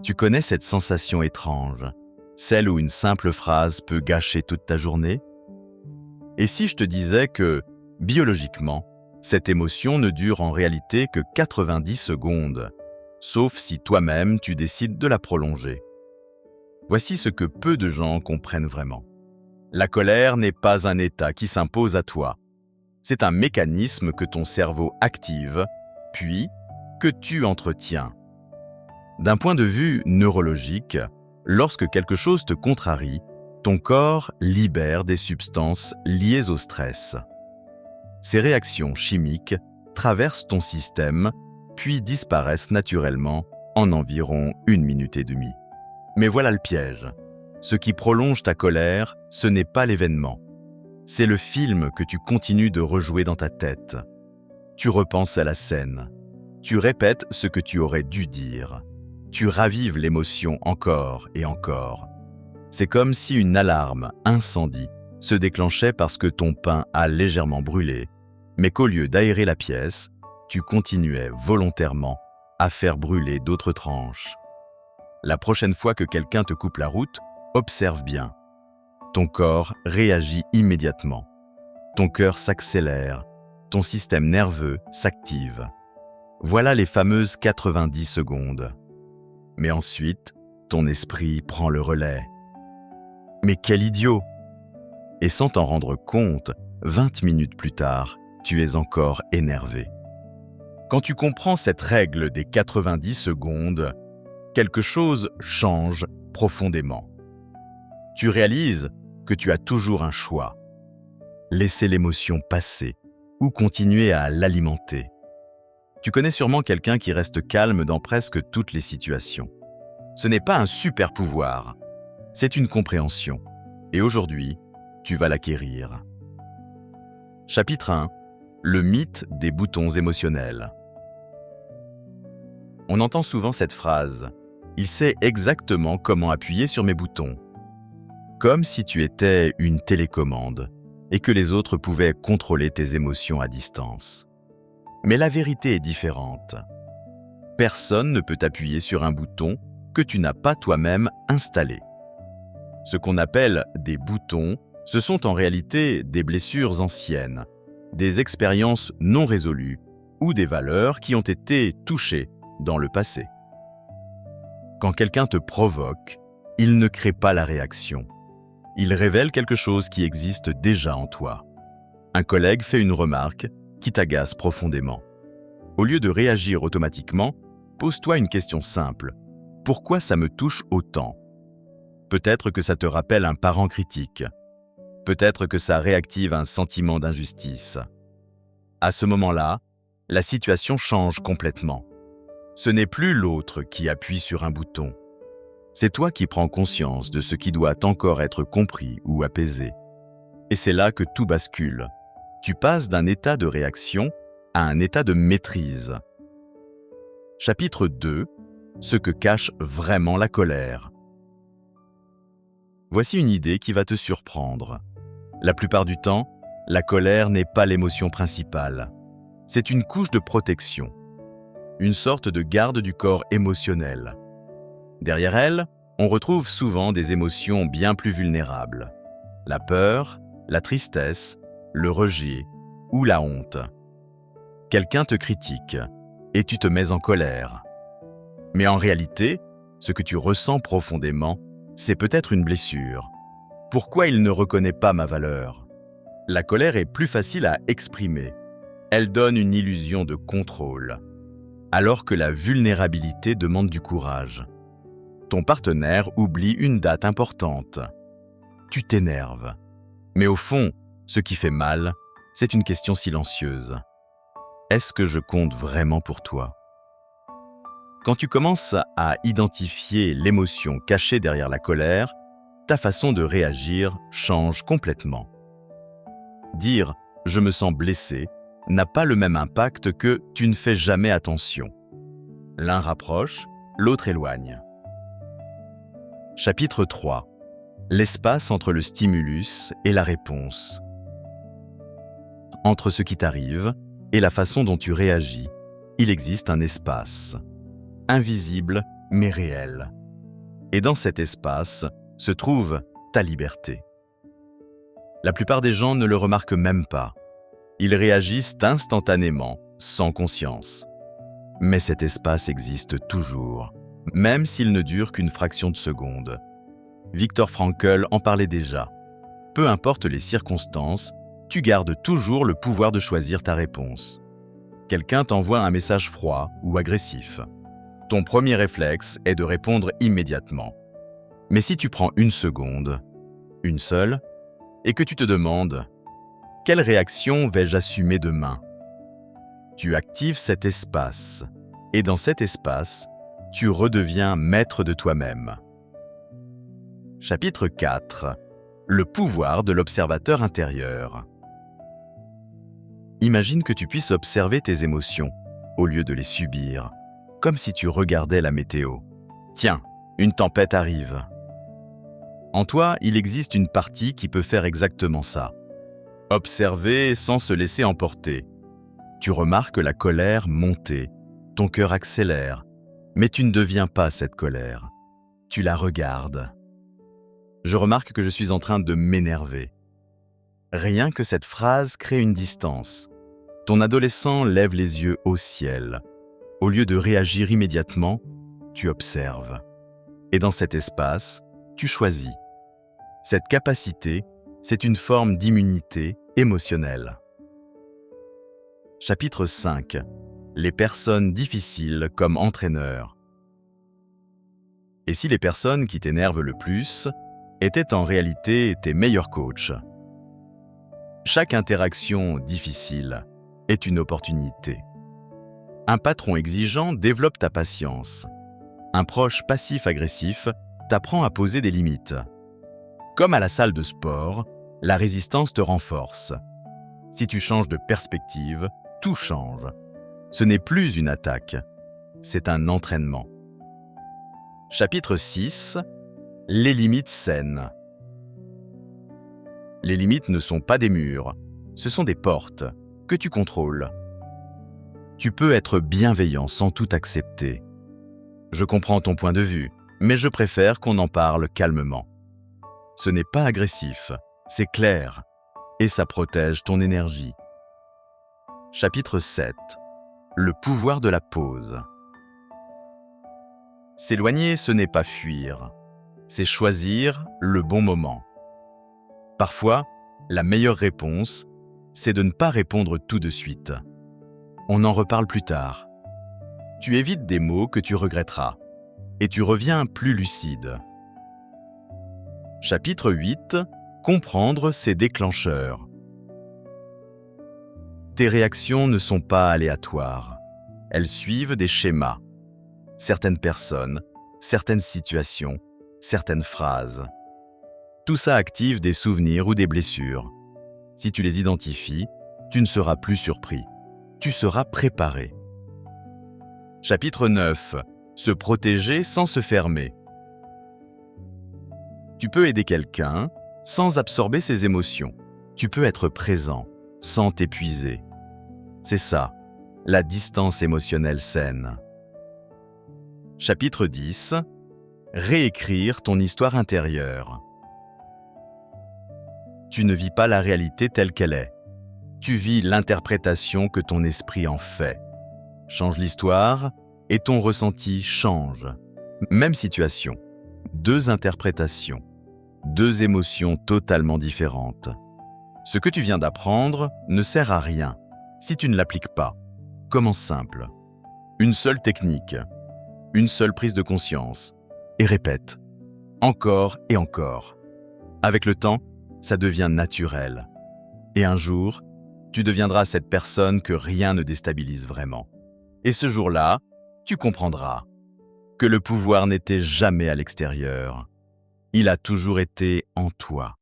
Tu connais cette sensation étrange, celle où une simple phrase peut gâcher toute ta journée? Et si je te disais que, biologiquement, cette émotion ne dure en réalité que 90 secondes, sauf si toi-même tu décides de la prolonger. Voici ce que peu de gens comprennent vraiment. La colère n'est pas un état qui s'impose à toi. C'est un mécanisme que ton cerveau active, puis que tu entretiens. D'un point de vue neurologique, lorsque quelque chose te contrarie, ton corps libère des substances liées au stress. Ces réactions chimiques traversent ton système, puis disparaissent naturellement en environ 1 minute et demie. Mais voilà le piège. Ce qui prolonge ta colère, ce n'est pas l'événement. C'est le film que tu continues de rejouer dans ta tête. Tu repenses à la scène. Tu répètes ce que tu aurais dû dire. Tu ravives l'émotion encore et encore. C'est comme si une alarme incendie se déclenchait parce que ton pain a légèrement brûlé, mais qu'au lieu d'aérer la pièce, tu continuais volontairement à faire brûler d'autres tranches. La prochaine fois que quelqu'un te coupe la route, observe bien. Ton corps réagit immédiatement. Ton cœur s'accélère, ton système nerveux s'active. Voilà les fameuses 90 secondes. Mais ensuite, ton esprit prend le relais. Mais quel idiot! Et sans t'en rendre compte, 20 minutes plus tard, tu es encore énervé. Quand tu comprends cette règle des 90 secondes, quelque chose change profondément. Tu réalises que tu as toujours un choix. Laisser l'émotion passer ou continuer à l'alimenter. Tu connais sûrement quelqu'un qui reste calme dans presque toutes les situations. Ce n'est pas un super pouvoir, c'est une compréhension. Et aujourd'hui, tu vas l'acquérir. Chapitre 1. Le mythe des boutons émotionnels. On entend souvent cette phrase « Il sait exactement comment appuyer sur mes boutons », comme si tu étais une télécommande et que les autres pouvaient contrôler tes émotions à distance. Mais la vérité est différente. Personne ne peut appuyer sur un bouton que tu n'as pas toi-même installé. Ce qu'on appelle des boutons, ce sont en réalité des blessures anciennes, des expériences non résolues ou des valeurs qui ont été touchées dans le passé. Quand quelqu'un te provoque, il ne crée pas la réaction. Il révèle quelque chose qui existe déjà en toi. Un collègue fait une remarque qui t'agace profondément. Au lieu de réagir automatiquement, pose-toi une question simple. Pourquoi ça me touche autant? Peut-être que ça te rappelle un parent critique. Peut-être que ça réactive un sentiment d'injustice. À ce moment-là, la situation change complètement. Ce n'est plus l'autre qui appuie sur un bouton. C'est toi qui prends conscience de ce qui doit encore être compris ou apaisé. Et c'est là que tout bascule. Tu passes d'un état de réaction à un état de maîtrise. Chapitre 2. Ce que cache vraiment la colère. Voici une idée qui va te surprendre. La plupart du temps, la colère n'est pas l'émotion principale. C'est une couche de protection, une sorte de garde du corps émotionnel. Derrière elle, on retrouve souvent des émotions bien plus vulnérables. La peur, la tristesse, le rejet ou la honte. Quelqu'un te critique et tu te mets en colère. Mais en réalité, ce que tu ressens profondément, c'est peut-être une blessure. Pourquoi il ne reconnaît pas ma valeur? La colère est plus facile à exprimer. Elle donne une illusion de contrôle, alors que la vulnérabilité demande du courage. Ton partenaire oublie une date importante. Tu t'énerves. Mais au fond, ce qui fait mal, c'est une question silencieuse. Est-ce que je compte vraiment pour toi? Quand tu commences à identifier l'émotion cachée derrière la colère, ta façon de réagir change complètement. Dire « je me sens blessé » n'a pas le même impact que « tu ne fais jamais attention ». L'un rapproche, l'autre éloigne. Chapitre 3. L'espace entre le stimulus et la réponse. Entre ce qui t'arrive et la façon dont tu réagis, il existe un espace. Invisible mais réel. Et dans cet espace se trouve ta liberté. La plupart des gens ne le remarquent même pas. Ils réagissent instantanément, sans conscience. Mais cet espace existe toujours, même s'il ne dure qu'une fraction de seconde. Viktor Frankl en parlait déjà. Peu importe les circonstances, tu gardes toujours le pouvoir de choisir ta réponse. Quelqu'un t'envoie un message froid ou agressif. Ton premier réflexe est de répondre immédiatement. Mais si tu prends une seconde, une seule, et que tu te demandes « Quelle réaction vais-je assumer demain ?» Tu actives cet espace, et dans cet espace, tu redeviens maître de toi-même. Chapitre 4. Le pouvoir de l'observateur intérieur. Imagine que tu puisses observer tes émotions, au lieu de les subir, comme si tu regardais la météo. Tiens, une tempête arrive. En toi, il existe une partie qui peut faire exactement ça. Observer sans se laisser emporter. Tu remarques la colère monter, ton cœur accélère, mais tu ne deviens pas cette colère. Tu la regardes. Je remarque que je suis en train de m'énerver. Rien que cette phrase crée une distance. Ton adolescent lève les yeux au ciel. Au lieu de réagir immédiatement, tu observes. Et dans cet espace, tu choisis. Cette capacité, c'est une forme d'immunité émotionnelle. Chapitre 5. Les personnes difficiles comme entraîneurs. Et si les personnes qui t'énervent le plus étaient en réalité tes meilleurs coachs? Chaque interaction difficile est une opportunité. Un patron exigeant développe ta patience. Un proche passif-agressif t'apprend à poser des limites. Comme à la salle de sport, la résistance te renforce. Si tu changes de perspective, tout change. Ce n'est plus une attaque, c'est un entraînement. Chapitre 6. Les limites saines. Les limites ne sont pas des murs, ce sont des portes que tu contrôles. Tu peux être bienveillant sans tout accepter. Je comprends ton point de vue, mais je préfère qu'on en parle calmement. Ce n'est pas agressif, c'est clair, et ça protège ton énergie. Chapitre 7. Le pouvoir de la pause. S'éloigner, ce n'est pas fuir, c'est choisir le bon moment. Parfois, la meilleure réponse, c'est de ne pas répondre tout de suite. On en reparle plus tard. Tu évites des mots que tu regretteras, et tu reviens plus lucide. Chapitre 8. Comprendre ses déclencheurs. Tes réactions ne sont pas aléatoires. Elles suivent des schémas. Certaines personnes, certaines situations, certaines phrases. Tout ça active des souvenirs ou des blessures. Si tu les identifies, tu ne seras plus surpris. Tu seras préparé. Chapitre 9. Se protéger sans se fermer. Tu peux aider quelqu'un sans absorber ses émotions. Tu peux être présent sans t'épuiser. C'est ça, la distance émotionnelle saine. Chapitre 10. Réécrire ton histoire intérieure. Tu ne vis pas la réalité telle qu'elle est. Tu vis l'interprétation que ton esprit en fait. Change l'histoire et ton ressenti change. Même situation, deux interprétations, deux émotions totalement différentes. Ce que tu viens d'apprendre ne sert à rien si tu ne l'appliques pas. Commence simple. Une seule technique, une seule prise de conscience, et répète, encore et encore. Avec le temps, ça devient naturel. Et un jour, tu deviendras cette personne que rien ne déstabilise vraiment. Et ce jour-là, tu comprendras que le pouvoir n'était jamais à l'extérieur. Il a toujours été en toi.